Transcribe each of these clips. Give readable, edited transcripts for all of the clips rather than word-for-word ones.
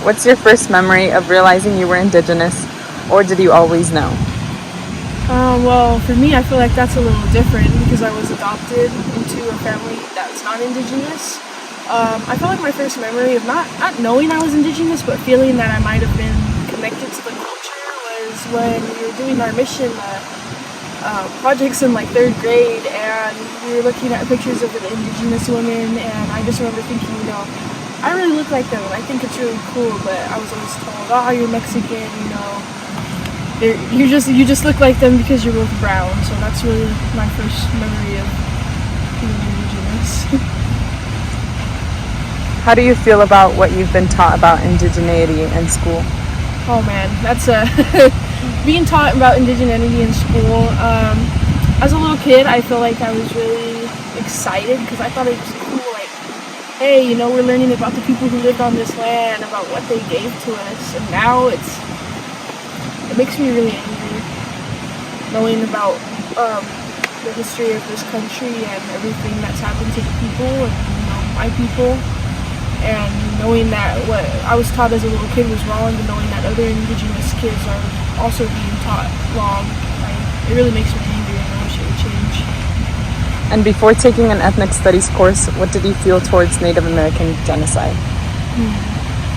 what's your first memory of realizing you were Indigenous, or did you always know? Well, for me, I feel like that's a little different because I was adopted into a family that's not Indigenous. I felt like my first memory of not knowing I was Indigenous, but feeling that I might have been connected to the culture was when we were doing our mission projects in like 3rd grade, and we were looking at pictures of the Indigenous women, and I just remember thinking, I really look like them, and I think it's really cool, but I was always told, oh, you're Mexican, you just look like them because you're both brown. So that's really my first memory of being Indigenous. How do you feel about what you've been taught about indigeneity in school? Oh man, that's being taught about indigeneity in school. As a little kid, I feel like I was really excited because I thought it was cool. Like, hey, we're learning about the people who lived on this land, about what they gave to us, and now it makes me really angry knowing about the history of this country and everything that's happened to the people and my people, and knowing that what I was taught as a little kid was wrong, and knowing that other Indigenous kids are also being taught wrong. It really makes me angry, and I wish it would change. And before taking an ethnic studies course, what did you feel towards Native American genocide?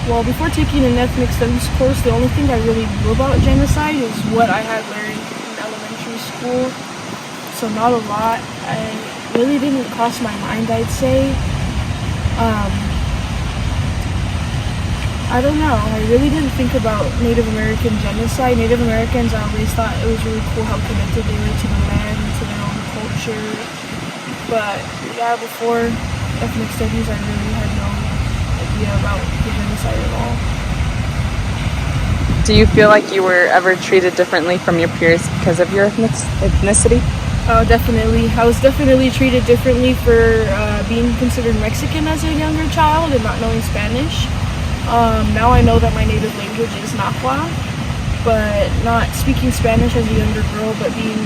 Well, before taking an ethnic studies course, the only thing I really knew about genocide is what I had learned in elementary school. So not a lot. It really didn't cross my mind, I'd say. I don't know. I really didn't think about Native American genocide. Native Americans, I always thought it was really cool how connected they were to the land and to their own culture. But yeah, before ethnic studies, I really had no idea about the genocide at all. Do you feel like you were ever treated differently from your peers because of your ethnicity? Oh, definitely. I was definitely treated differently for being considered Mexican as a younger child and not knowing Spanish. Now I know that my native language is Nahua, but not speaking Spanish as a younger girl, but being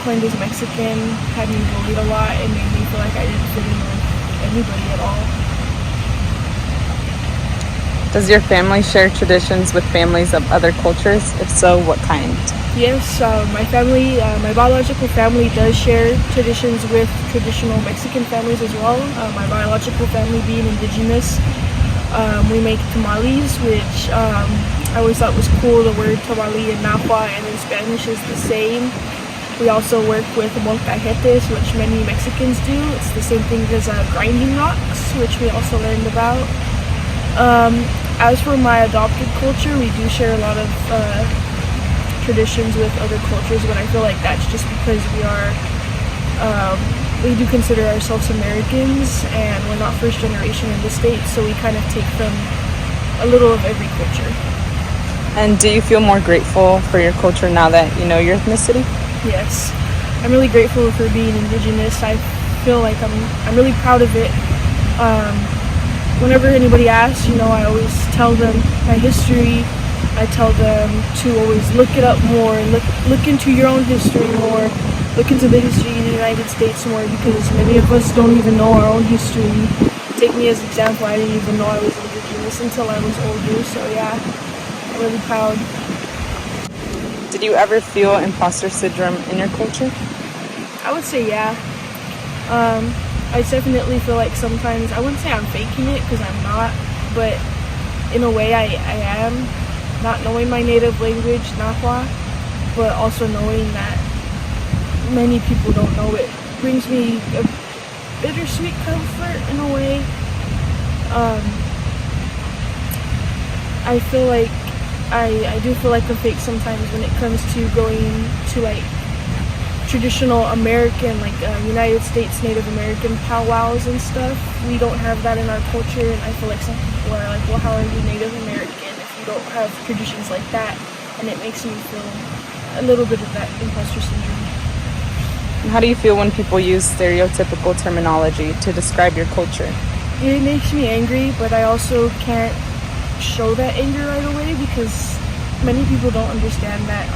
claimed as Mexican had me bullied a lot and made me feel like I didn't fit in with anybody at all. Does your family share traditions with families of other cultures? If so, what kind? Yes, my family, my biological family does share traditions with traditional Mexican families as well. My biological family being Indigenous, we make tamales, which I always thought was cool. The word tamale in Nahua and in Spanish is the same. We also work with molcajetes, which many Mexicans do. It's the same thing as grinding rocks, which we also learned about. As for my adopted culture, we do share a lot of traditions with other cultures, but I feel like that's just because we do consider ourselves Americans, and we're not first generation in the States, so we kind of take from a little of every culture. And do you feel more grateful for your culture now that you know your ethnicity? Yes, I'm really grateful for being Indigenous. I feel like I'm really proud of it. Whenever anybody asks, I always tell them my history. I tell them to always look it up more and look into your own history more. Look into the history of the United States more, because many of us don't even know our own history. Take me as an example, I didn't even know I was Indigenous until I was older, so yeah, I'm really proud. Did you ever feel imposter syndrome in your culture? I would say yeah. I definitely feel like sometimes, I wouldn't say I'm faking it because I'm not, but in a way I am, not knowing my native language, Nahua, but also knowing that many people don't know it brings me a bittersweet comfort in a way. I feel like I do feel like a fake sometimes when it comes to going to like traditional American, like United States Native American powwows and stuff. We don't have that in our culture, and I feel like some people are like, well, how are you Native American if you don't have traditions like that? And it makes me feel a little bit of that imposter syndrome. How do you feel when people use stereotypical terminology to describe your culture? It makes me angry, but I also can't show that anger right away because many people don't understand that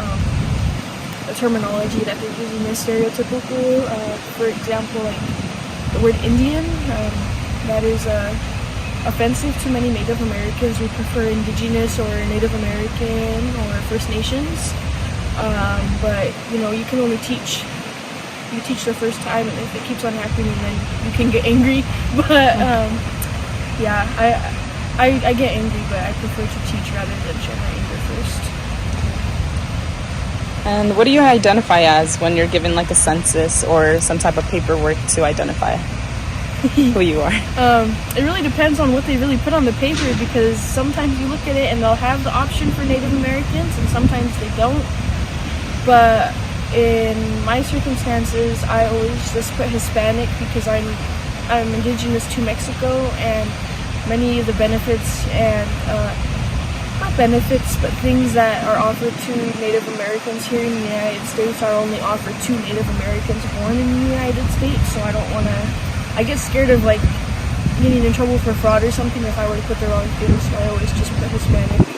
the terminology that they're using is stereotypical. For example, like the word Indian, that is offensive to many Native Americans. We prefer Indigenous or Native American or First Nations. But you can only teach. You teach the first time, and if it keeps on happening, then you can get angry. But yeah, I get angry, but I prefer to teach rather than show my anger first. And what do you identify as when you're given like a census or some type of paperwork to identify who you are? It really depends on what they really put on the paper, because sometimes you look at it and they'll have the option for Native Americans and sometimes they don't. But in my circumstances, I always just put Hispanic because I'm indigenous to Mexico, and many of the benefits and not benefits, but things that are offered to Native Americans here in the United States are only offered to Native Americans born in the United States. So I don't want to. I get scared of like getting in trouble for fraud or something if I were to put the wrong thing. So I always just put Hispanic.